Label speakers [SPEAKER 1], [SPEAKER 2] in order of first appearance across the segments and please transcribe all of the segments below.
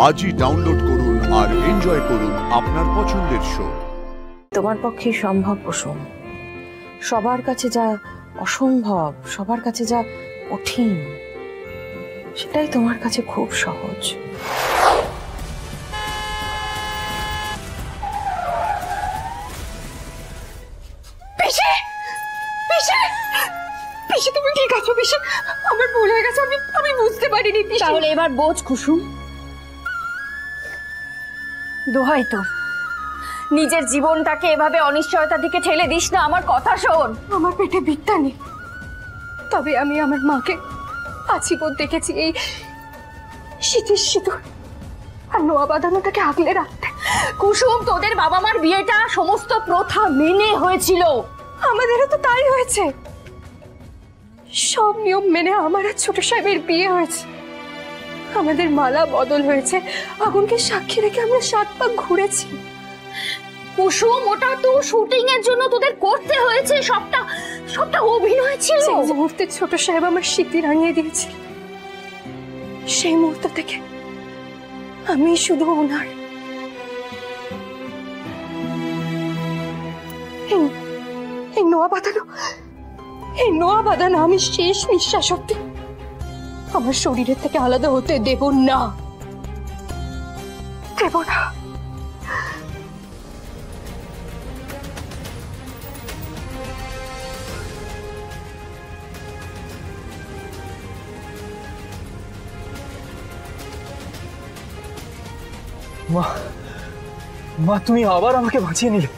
[SPEAKER 1] আজই ডাউনলোড করুন আর এনজয় করুন আপনার পছন্দের শো।
[SPEAKER 2] তোমার পক্ষে সম্ভব কুসুম, সবার কাছে যা অসম্ভব, সবার কাছে যা কঠিন, সেটাই তোমার কাছে খুব সহজ।
[SPEAKER 3] পিসি, পিসি, পিসি তুমি ঠিক আছো? পিসি আমার ভুল হয়ে গেছে, আমি বুঝতে পারিনি।
[SPEAKER 2] তাহলে এবার বোঝ কুসুম, দোহাই তোর, নিজের জীবনটাকে এভাবে অনিশ্চয়তার দিকে ঠেলে দিস না। আমার কথা শোন।
[SPEAKER 3] আমার পেটে বিদ্যা নেই, তবে আমি আমার মাকে আজীবন দেখেছি এই শীতের সিঁদুর আর নোয়া বাঁধানোটাকে আগলে রাখতে।
[SPEAKER 2] কুসুম, তোদের বাবা মার বিয়েটা সমস্ত প্রথা মেনে হয়েছিল,
[SPEAKER 3] আমাদেরও তো তাই হয়েছে। সব নিয়ম মেনে আমার আর ছোট সাহেবের বিয়ে হয়েছে। আমাদের মালা বদল হয়েছে, আগুনকে সাক্ষী রেখে আমরা 7 পাক ঘুরেছি।
[SPEAKER 2] কুসুম, ওটা তো শুটিং এর জন্য তোদের করতে হয়েছে, সবটা অভিনয় ছিল।
[SPEAKER 3] যে মুহূর্তে ছোট সাহেব আমার স্মৃতি রাঙিয়ে দিয়েছিল, সেই মুহূর্ত থেকে আমি শুধু ওনার। এই নোয়া বাঁধানো আমি শেষ নিঃশ্বাস অব্দি আমার শরীরের থেকে আলাদা হতে দেব না, দেব না।
[SPEAKER 4] মা, মা তুমি আবার আমাকে বাঁচিয়ে নিলে।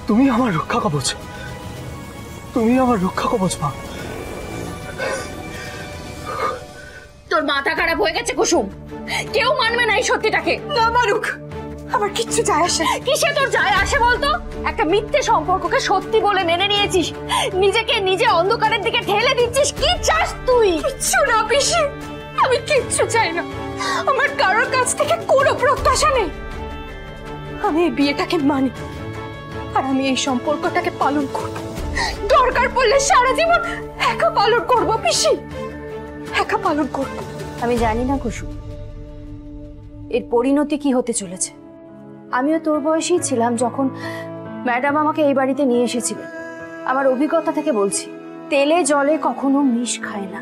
[SPEAKER 4] তুমি আমার রক্ষা কবচ, তুমি আমার রক্ষা কবচ মা।
[SPEAKER 2] তোর মাথা খারাপ হয়ে গেছে কুসুম, কেউ মানবে না এই সত্যিটাকে।
[SPEAKER 3] না মানুক, আমার কিচ্ছু যায় আসে।
[SPEAKER 2] কিসে তোর যায় আসে বলতো? একটা মিথ্যে সম্পর্ককে সত্যি বলে মেনে নিয়েছিস, নিজেকে নিজে অন্ধকারের দিকে ঠেলে দিচ্ছিস। কি চাস তুই?
[SPEAKER 3] কিচ্ছু না পিসি, আমি কিচ্ছু চাই না। আমার কারোর কাছ থেকে কোনো প্রত্যাশা নেই। আমি এই বিয়েটাকে মানি, আর আমি এই সম্পর্কটাকে পালন করব। দরকার পড়লে সারা জীবন একা পালন করব পিসি, একা পালন করব।
[SPEAKER 2] আমি জানি না কুসুম, এর পরিণতি কি হতে চলেছে। আমিও তোর বয়সেই ছিলাম যখন ম্যাডাম আমাকে এই বাড়িতে নিয়ে এসেছিলেন। আমার অভিজ্ঞতা থেকে বলছি, তেলে জলে কখনো মিশ খায় না।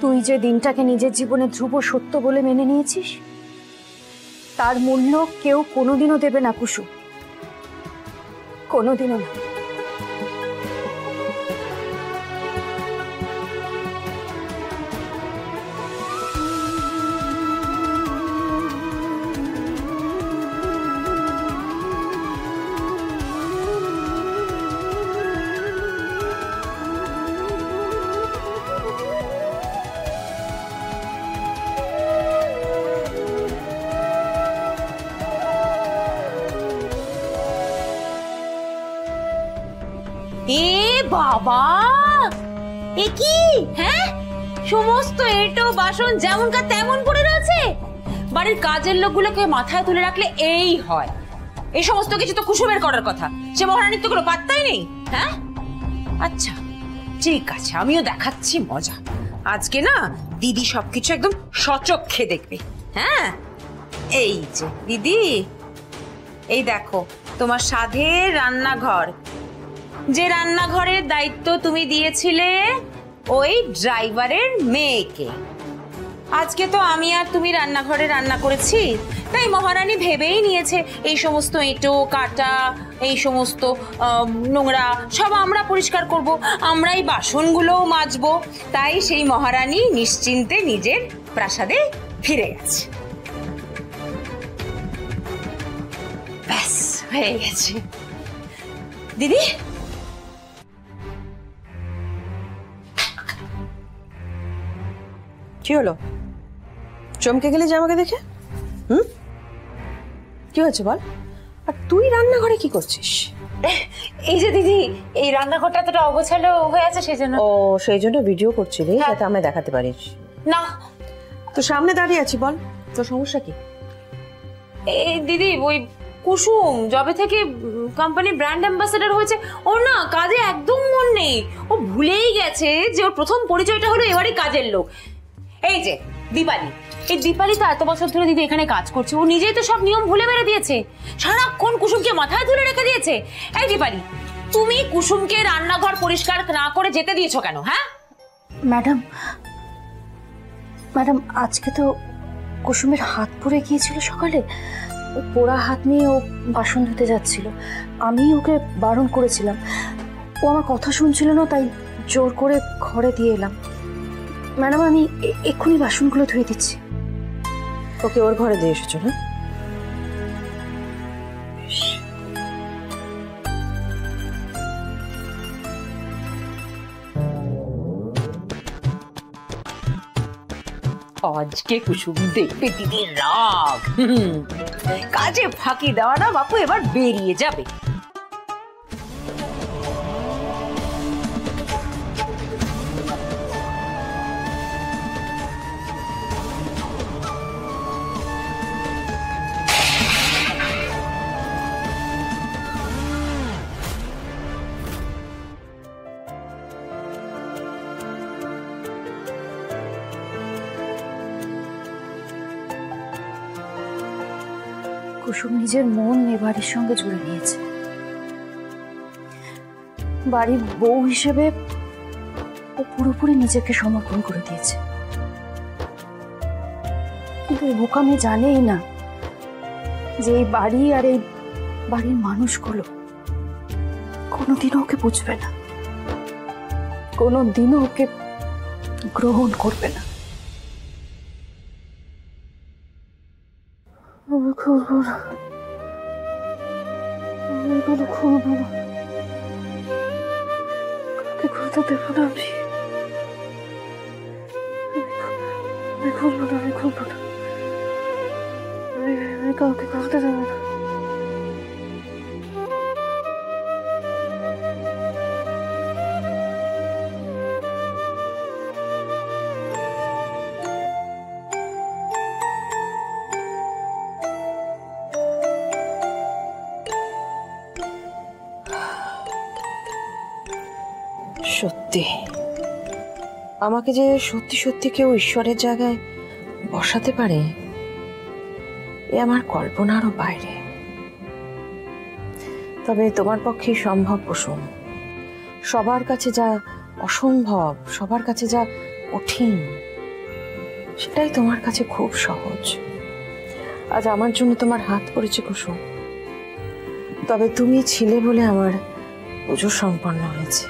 [SPEAKER 2] তুই যে দিনটাকে নিজের জীবনে ধ্রুব সত্য বলে মেনে নিয়েছিস, তার মূল্য কেউ কোনোদিনও দেবে না কুসুম, কোনোদিনও না।
[SPEAKER 5] এ বাবা, এ কি? হ্যাঁ, সমস্ত এঁটো বাসন যেমনকার তেমন পড়ে রয়েছে। বাড়ির কাজের লোকগুলোকে মাথায় তুলে রাখলে এই হয়। এই সমস্ত কিছু তো কুসুমের করার কথা, সে মহারানীর তো কোনো পাত্তাই নেই। হ্যাঁ, আচ্ছা ঠিক আছে, আমিও দেখাচ্ছি মজা। আজকে না দিদি সবকিছু একদম সচক্ষে দেখবে। হ্যাঁ, এই যে দিদি, এই দেখো তোমার সাধের রান্নাঘর, যে রান্নাঘরের দায়িত্ব তুমি দিয়েছিলে ওই ড্রাইভারের মেয়েকে। আজকে তো আমি আর তুমি রান্নাঘরে রান্না করেছি, তাই মহারানী ভেবেই নিয়েছে এই সমস্ত এঁটো কাটা, এই সমস্ত নোংরা সব আমরা পরিষ্কার করব, আমরাই বাসনগুলোও মাজবো। তাই সেই মহারানী নিশ্চিন্তে নিজের প্রাসাদে ফিরে গেছে। ব্যাস হয়ে গেছে। দিদি,
[SPEAKER 2] কি হলো? চমকে গেলি যে আমাকে দেখে? কি হয়েছে বল? আর তুই রান্নাঘরে কি করছিস?
[SPEAKER 5] এই যে দিদি, এই রান্নাঘরটা এতটা অগোছালো হয়ে আছে সেজন্য।
[SPEAKER 2] ও, সেই জন্য ভিডিও করছিলি যাতে আমায় দেখাতে পারিস?
[SPEAKER 5] না,
[SPEAKER 2] তো সামনে দাঁড়িয়ে আছি, বল তোর সমস্যা কি?
[SPEAKER 5] এই দিদি ওই কুসুম যবে থেকে কোম্পানির ব্র্যান্ড অ্যাম্বাসেডর হয়েছে ওর না কাজে একদম মন নেই। ও ভুলেই গেছে যে ওর প্রথম পরিচয়টা হলো এবারই কাজের লোক। এই যে দীপালি, এই দীপালি তো এত বছর ধরে দিদি এখানে কাজ করছে, ও নিজেই তো সব নিয়ম ভুলে বেড়ে দিয়েছে, সারাক্ষণ কুসুমকে মাথায় তুলে রেখে দিয়েছে। এই দীপালি, তুমি কুসুমকে রান্নাঘর পরিষ্কার না করে যেতে দিয়েছো কেন? হ্যাঁ
[SPEAKER 2] ম্যাডাম, ম্যাডাম আজকে তো কুসুমের হাত পুড়ে গিয়েছিল সকালে, ও পোড়া হাত নিয়ে ও বাসন ধুতে যাচ্ছিল। আমি ওকে বারণ করেছিলাম, ও আমার কথা শুনছিল না, তাই জোর করে ঘরে দিয়ে এলাম। ম্যাডাম আমি এক্ষুনি বাসনগুলো ধুয়ে দিচ্ছি।
[SPEAKER 5] ওকে ওর ঘরে দিয়ে এসেছো না? আজকে কুসুম দেখবে দিদির রাগ। কাজে ফাঁকি দেওয়া না বাপু এবার বেরিয়ে যাবে।
[SPEAKER 2] কুসুম নিজের মন এ বাড়ির সঙ্গে জুড়ে নিয়েছে। বাড়ির বউ হিসেবে ও পুরোপুরি নিজেকে সমর্পণ করে দিয়েছে। কিন্তু এই বোকামি জানেই না যে এই বাড়ি আর এই বাড়ির মানুষগুলো কোনোদিনও ওকে বুঝবে না, কোনোদিনও ওকে গ্রহণ করবে না। আমি খুলবো না, আমি এগুলো খুলবো না, কাউকে খুলতে দেবো না। আমি খুলবো না, আমি খুলবো না, আমি কাউকে খুলতে দেবো না।
[SPEAKER 6] সত্যি আমাকে যে সত্যি সত্যি কেউ ঈশ্বরের জায়গায় বসাতে পারে, এ আমার কল্পনারও বাইরে। তবে তোমার পক্ষেই সম্ভব কুসুম। সবার কাছে যা অসম্ভব, সবার কাছে যা কঠিন, সেটাই তোমার কাছে খুব সহজ। আজ আমার জন্য তোমার হাত পড়েছে কুসুম, তবে তুমি ছিলে বলে আমার পুজো সম্পন্ন হয়েছে।